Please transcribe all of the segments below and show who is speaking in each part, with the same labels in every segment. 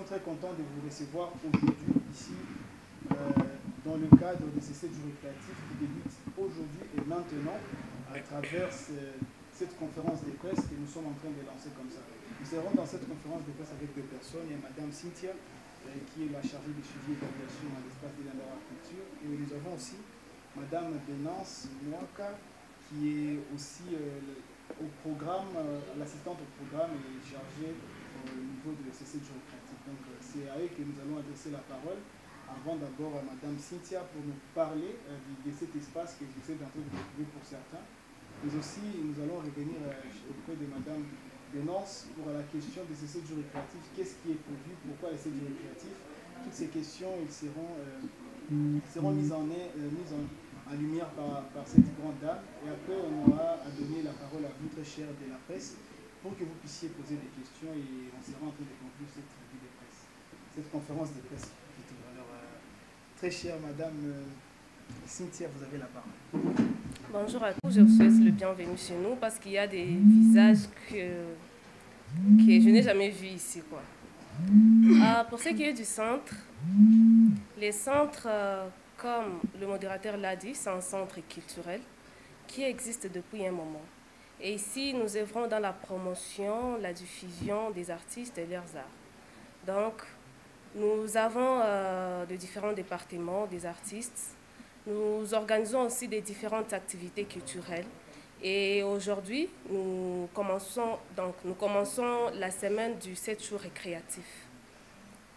Speaker 1: Très content de vous recevoir aujourd'hui ici dans le cadre de ces 7 jours récréatifs qui débutent aujourd'hui et maintenant à travers cette conférence de presse que nous sommes en train de lancer comme ça. Nous serons dans cette conférence de presse avec deux personnes. Il y a Madame Cynthia qui est la chargée de suivi et d'évaluation dans l'espace de la culture, et nous avons aussi Madame Benance Mwaka qui est aussi au programme, l'assistante au programme et chargée au niveau de ces 7 jours récréatifs. Donc c'est à eux que nous allons adresser la parole, avant d'abord à Madame Cynthia pour nous parler de cet espace que vous êtes en train de découvrir pour certains. Mais aussi nous allons revenir auprès de Madame Benance pour la question de ces 7 jours récréatifs. Qu'est-ce qui est prévu? Pourquoi les 7 jours récréatifs? Toutes ces questions seront mises en lumière par cette grande dame. Et après on aura à donner la parole à vous, très chers de la presse, pour que vous puissiez poser des questions, et on sera en train de conclure cette revue de presse, cette conférence de presse. Alors, très chère Madame Cynthia, vous avez la parole.
Speaker 2: Bonjour à tous, je vous souhaite le bienvenu chez nous parce qu'il y a des visages que je n'ai jamais vus ici, quoi. Pour ce qui est du centre, les centres, comme le modérateur l'a dit, c'est un centre culturel qui existe depuis un moment. Et ici, nous œuvrons dans la promotion, la diffusion des artistes et leurs arts. Donc, nous avons de différents départements des artistes. Nous organisons aussi des différentes activités culturelles. Et aujourd'hui, nous commençons la semaine du 7 jours récréatif.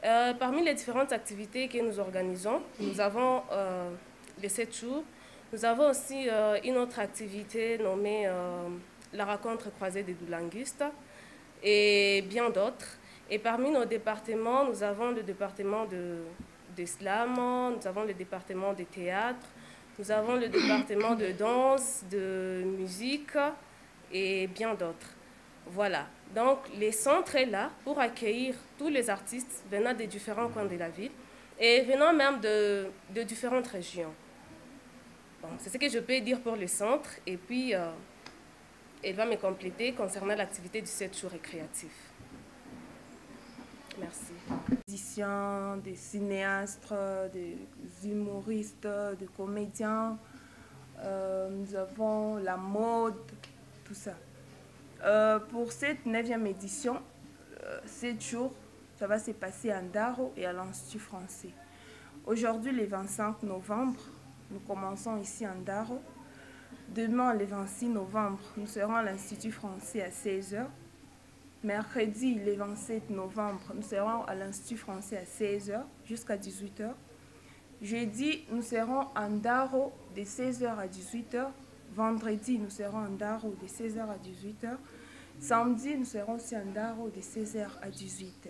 Speaker 2: Parmi les différentes activités que nous organisons, nous avons les 7 jours. Nous avons aussi une autre activité nommée la rencontre croisée des languistes et bien d'autres. Et parmi nos départements, nous avons le département de slam, nous avons le département de théâtre, nous avons le département de danse, de musique et bien d'autres. Voilà. Donc, les centres est là pour accueillir tous les artistes venant des différents coins de la ville et venant même de différentes régions. Bon, c'est ce que je peux dire pour le centre. Et puis, elle va me compléter concernant l'activité du 7 jours récréatif. Merci.
Speaker 3: Des musiciens, des cinéastes, des humoristes, des comédiens. Nous avons la mode, tout ça. Pour cette 9e édition, 7 jours, ça va se passer à Ndaro et à l'Institut français. Aujourd'hui, le 25 novembre, nous commençons ici à Ndaro. Demain, le 26 novembre, nous serons à l'Institut français à 16h. Mercredi, le 27 novembre, nous serons à l'Institut français à 16h jusqu'à 18h. Jeudi, nous serons à Ndaro de 16h à 18h. Vendredi, nous serons à Ndaro de 16h à 18h. Samedi, nous serons aussi à Ndaro de 16h à 18h.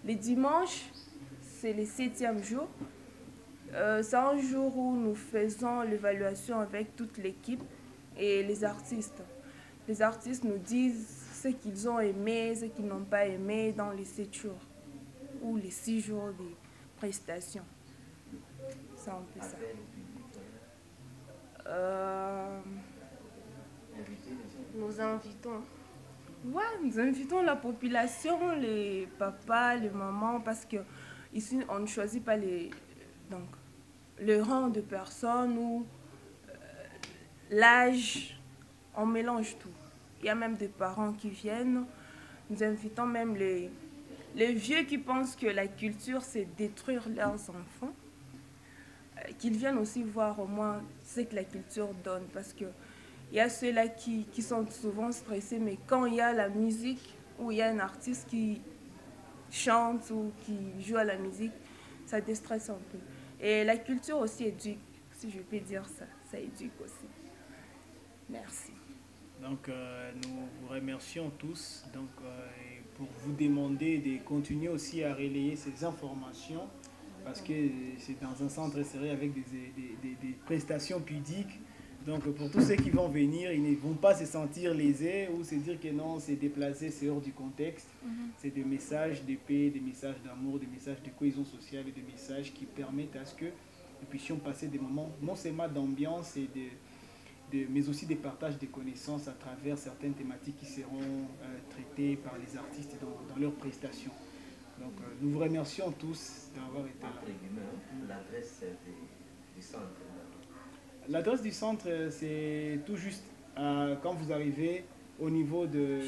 Speaker 3: Le dimanche, c'est le 7e jour. C'est un jour où nous faisons l'évaluation avec toute l'équipe et les artistes. Les artistes nous disent ce qu'ils ont aimé, ce qu'ils n'ont pas aimé dans les 7 jours ou les 6 jours de prestations. C'est un peu ça.
Speaker 2: Nous invitons.
Speaker 3: Ouais, nous invitons la population, les papas, les mamans, parce que ici on ne choisit pas le rang de personnes ou l'âge, on mélange tout. Il y a même des parents qui viennent. Nous invitons même les vieux qui pensent que la culture, c'est détruire leurs enfants. Qu'ils viennent aussi voir au moins ce que la culture donne. Parce qu'il y a ceux-là qui sont souvent stressés, mais quand il y a la musique, ou il y a un artiste qui chante ou qui joue à la musique, ça déstresse un peu. Et la culture aussi éduque, si je peux dire ça. Ça éduque aussi. Merci.
Speaker 1: Donc nous vous remercions tous pour vous demander de continuer aussi à relayer ces informations, parce que c'est dans un centre serré avec des prestations pudiques. Donc pour tous ceux qui vont venir, ils ne vont pas se sentir lésés ou se dire que non, c'est déplacé, c'est hors du contexte. C'est des messages de paix, des messages d'amour, des messages de cohésion sociale et des messages qui permettent à ce que nous puissions passer des moments non seulement d'ambiance mais aussi des partages de connaissances à travers certaines thématiques qui seront traitées par les artistes dans leurs prestations. Donc nous vous remercions tous d'avoir été là.
Speaker 4: L'adresse du centre.
Speaker 1: L'adresse du centre, c'est tout juste quand vous arrivez au niveau de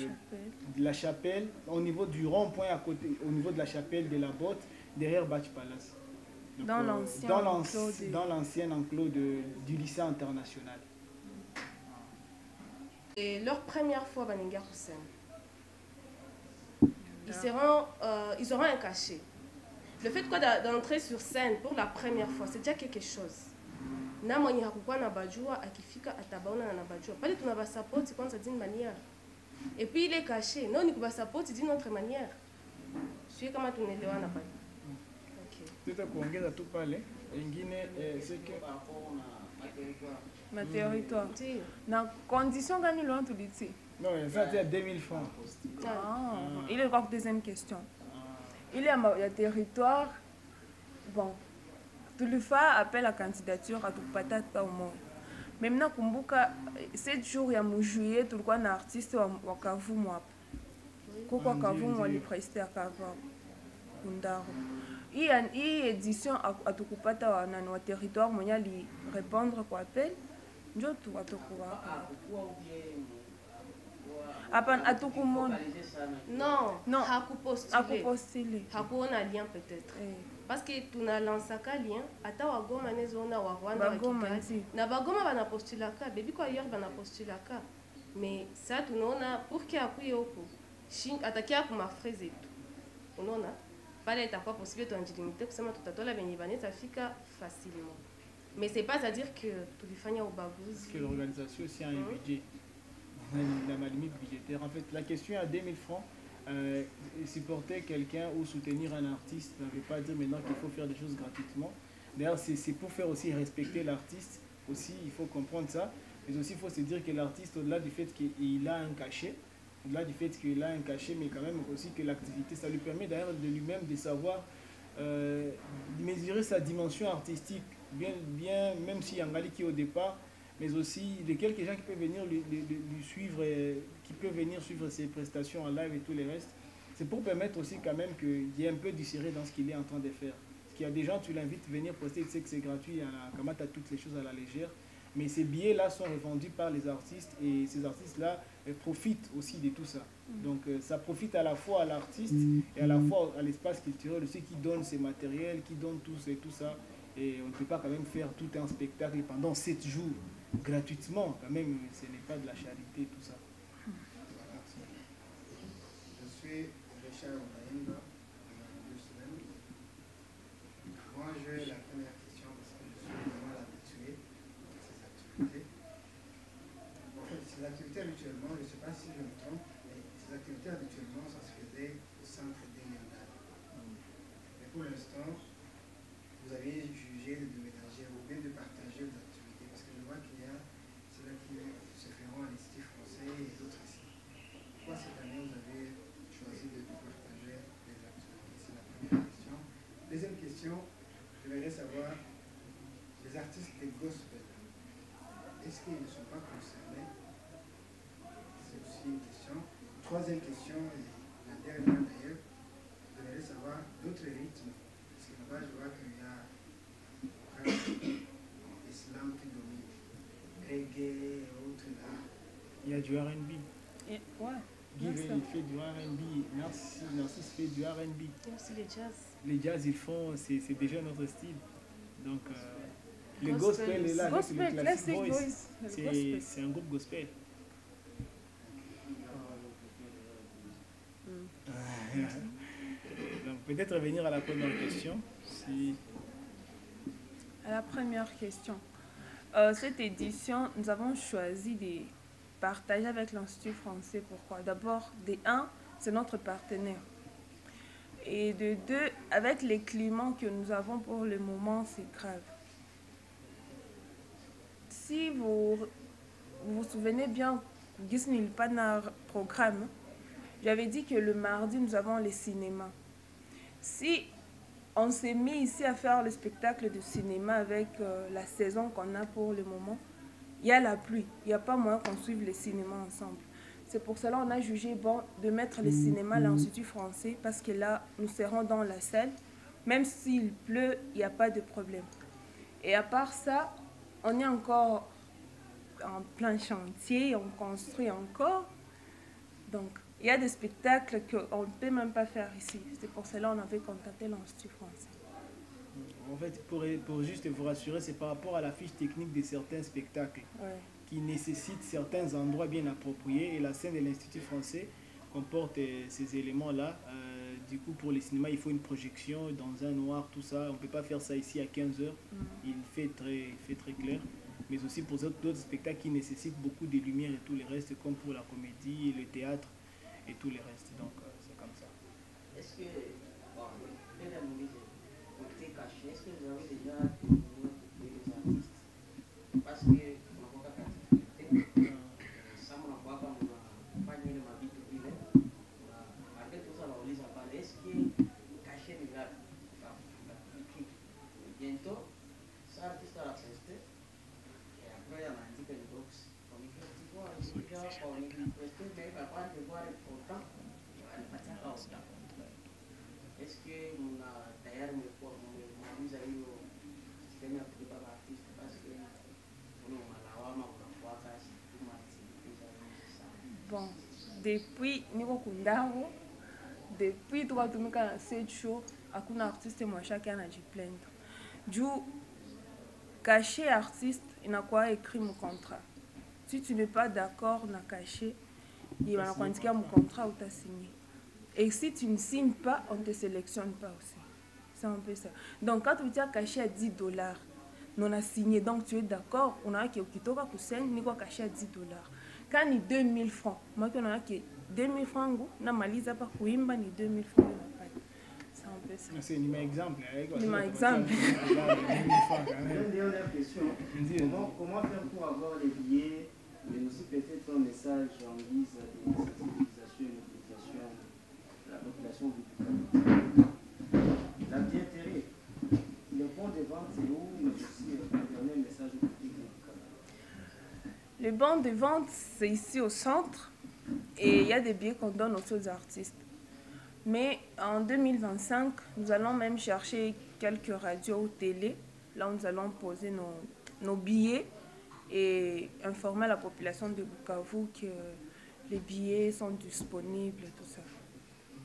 Speaker 1: la chapelle, au niveau du rond-point à côté, au niveau de la chapelle de la Botte, derrière Batch Palace. Donc, dans l'ancien enclos du lycée international.
Speaker 2: Et leur première fois, Baninga Hussein, ils auront un cachet. Le fait d'entrer sur scène pour la première fois, c'est déjà quelque chose. Na mwenye hakukuwa na bajua akifika atabaona na bajua pale tunabasapoti kwanza d'une manière et puis il est caché non ni kubasapoti d'une autre manière sio kama tunaelewana pale.
Speaker 1: Tuta kuongeza tu pale ingine c'est que
Speaker 3: ma territoire na condition gani loin tu dit
Speaker 1: non ça c'est à 2000 francs.
Speaker 3: Il est encore deuxième question. Il est à territoire bon. Tulifa appelle la candidature à Tupatata au monde. Maintenant, kumbuka 7 jours ya juillet, tulikuwa na artiste wa Kavumu hapo. Kwa Kavumu walipreste akava Kundaro. Hii édition atukupata wa territoire mwenye ali répondre kwa appel. Njo tu atukuwa. Hapana atukumona.
Speaker 2: Non, hakupostile. Hakuona lien peut-être. Parce que tunalansaka lien ata wagoma nezona wa Rwanda na bagoma banapostulaka bebi kwa ailleurs banapostulaka mais ça tunaona pour que akuye huko atakia kuma frais zetu unaona pale itakuwa possible tuanjilimite kusema tutatola benye banaweza fika facilement mais c'est pas à dire que tulifanya ubaguzi
Speaker 1: que l'organisation aussi a un budget la limite budgétaire en fait la question à 2000 francs. Supporter quelqu'un ou soutenir un artiste ne veut pas dire maintenant qu'il faut faire des choses gratuitement. D'ailleurs, c'est pour faire aussi respecter l'artiste. Aussi, il faut comprendre ça. Mais aussi, il faut se dire que l'artiste, au-delà du fait qu'il a un cachet, mais quand même aussi que l'activité, ça lui permet d'ailleurs de lui-même de savoir mesurer sa dimension artistique. Bien même si Yangali qui est au départ, mais aussi de quelques gens qui peuvent venir lui suivre, qui peuvent venir suivre ses prestations en live et tout le reste. C'est pour permettre aussi quand même qu'il y ait un peu du sérieux dans ce qu'il est en train de faire. Parce qu'il y a des gens, tu l'invites à venir poster, tu sais que c'est gratuit, comment tu as toutes les choses à la légère. Mais ces billets-là sont revendus par les artistes et ces artistes-là profitent aussi de tout ça. Donc ça profite à la fois à l'artiste et à la fois à l'espace culturel, ceux qui donnent ces matériels, qui donnent tout ça. Et on ne peut pas quand même faire tout un spectacle pendant 7 jours. Gratuitement, quand même, ce n'est pas de la charité, tout ça.
Speaker 5: Merci. Je suis Richard Obaïnga, de Semaine. Moi, j'ai la première question parce que je suis vraiment habitué à ces activités. En fait, ces activités habituellement, je ne sais pas si je me trompe, mais ces activités habituellement, ça se faisait au centre des Léonards. Mais pour l'instant, vous avez jugé de mélanger ou bien de partager les activités parce que je vois qu'il y a ceux-là qui se feront à l'Institut français et d'autres ici. Pourquoi cette année vous avez choisi de partager les activités? C'est la première question. Deuxième question, j'aimerais savoir les artistes des gospel, est-ce qu'ils ne sont pas concernés? C'est aussi une question. Troisième question, et la dernière d'ailleurs, j'aimerais savoir d'autres rythmes. Parce que là-bas, je vois qu'il y a l'islam qui domine, reggae et autres là.
Speaker 1: Il y a du R&B.
Speaker 3: Ouais.
Speaker 1: Guy il fait du R&B. Narcisse fait du R&B.
Speaker 2: Et aussi les jazz.
Speaker 1: Les jazz, ils font, c'est déjà notre style. Donc, le gospel est là avec le Classic Voice. C'est un groupe gospel. Donc, peut-être revenir à la première question. Si...
Speaker 3: À la première question. Cette édition, nous avons choisi de partager avec l'Institut français. Pourquoi? D'abord, de 1, c'est notre partenaire. Et de 2, avec les climats que nous avons pour le moment, c'est grave. Si vous vous souvenez bien, Disney pas dans programme, j'avais dit que le mardi, nous avons les cinémas. Si on s'est mis ici à faire le spectacle de cinéma avec la saison qu'on a pour le moment, il y a la pluie. Il n'y a pas moyen qu'on suive les cinémas ensemble. C'est pour cela qu'on a jugé bon de mettre le cinéma à l'Institut français parce que là, nous serons dans la salle. Même s'il pleut, il n'y a pas de problème. Et à part ça, on est encore en plein chantier, on construit encore. Donc, il y a des spectacles qu'on ne peut même pas faire ici. C'est pour cela qu'on avait contacté l'Institut français.
Speaker 1: En fait, pour juste vous rassurer, c'est par rapport à la fiche technique de certains spectacles qui nécessitent certains endroits bien appropriés. Et la scène de l'Institut français comporte ces éléments-là. Du coup, pour les cinémas, il faut une projection dans un noir, tout ça. On ne peut pas faire ça ici à 15 heures. Il fait très clair. Mais aussi pour d'autres spectacles qui nécessitent beaucoup de lumière et tout le reste, comme pour la comédie, le théâtre et tout le reste. Donc, c'est comme ça.
Speaker 4: Est-ce que, bon, côté caché, est-ce que vous avez déjà des artistes? Parce que, ça m'a pas comme compagnie de ma vie de vivre. Avec tout ça, on les a parlé. Est-ce que caché les gars, bientôt, ça artiste à l'accepter? Et après, on a dit que le box, on est festival, on est presté, mais après, de voir autant, on ne pas faire autant. Est-ce que on a d'ailleurs vous avez eu un système appris par l'artiste parce que on a
Speaker 3: bon, depuis Nico Kundaro, depuis toi tu me connais 7 jours, aucun artiste moi chacun a dit plainte. Du caché artiste, il n'a quoi écrit mon contrat. Si tu n'es pas d'accord, on a caché, il va indiquer mon contrat ou tu as signé. Et si tu ne signes pas, on ne te sélectionne pas aussi. C'est un peu ça. Donc, quand tu as caché à $10, on a signé, donc tu es d'accord, on a qui toka kusen, ni quoi caché à $10. Quand il 2000 francs, moi, on a qui 2000 francs, on malisa pas kuimba ni 2000 francs. C'est un peu ça.
Speaker 1: C'est un exemple.
Speaker 3: Un exemple.
Speaker 5: Une dernière question. Comment faire pour avoir les billets, mais aussi peut-être un message en guise de sensibilisation et mobilisation de la population du la billetterie, le bon de vente c'est où, mais aussi un dernier message au public du
Speaker 3: Le bon de vente, c'est ici au centre et il y a des billets qu'on donne aux autres artistes. Mais en 2025, nous allons même chercher quelques radios ou télé. Là, nous allons poser nos billets et informer la population de Bukavu que les billets sont disponibles et tout ça.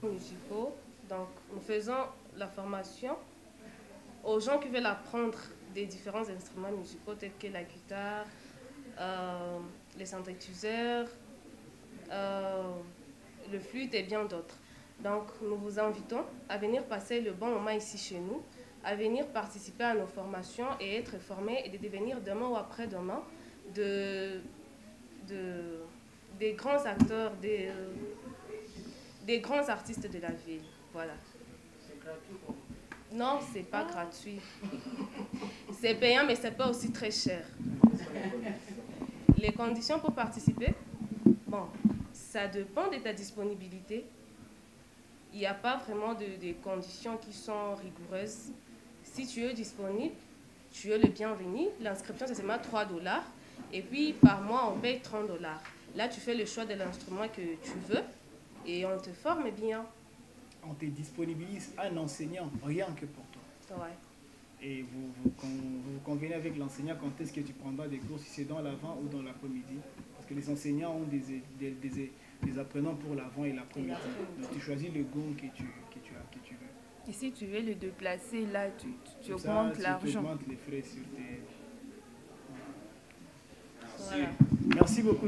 Speaker 2: Musicaux, donc nous faisons la formation aux gens qui veulent apprendre des différents instruments musicaux tels que la guitare, les synthétiseurs, le flûte et bien d'autres. Donc nous vous invitons à venir passer le bon moment ici chez nous, à venir participer à nos formations et être formés et de devenir demain ou après-demain des grands acteurs, des grands artistes de la ville. Voilà.
Speaker 4: C'est gratuit?
Speaker 2: Non, c'est pas gratuit. C'est payant, mais c'est pas aussi très cher. Les conditions pour participer, bon, ça dépend de ta disponibilité. Il n'y a pas vraiment de conditions qui sont rigoureuses. Si tu es disponible, tu es le bienvenu. L'inscription, c'est seulement $3. Et puis, par mois, on paye $30. Là, tu fais le choix de l'instrument que tu veux et on te forme bien.
Speaker 1: On te disponibilise un enseignant, rien que pour toi.
Speaker 2: Ouais.
Speaker 1: Et vous convenez avec l'enseignant quand est-ce que tu prendras des cours, si c'est dans l'avant ou dans l'après-midi. Parce que les enseignants ont des apprenants pour l'avant et l'après-midi. Donc tu choisis le gong que tu veux.
Speaker 3: Et si tu veux le déplacer, là, tu augmentes l'argent.
Speaker 1: Tu augmentes les frais sur tes...
Speaker 2: Voilà.
Speaker 1: Merci beaucoup.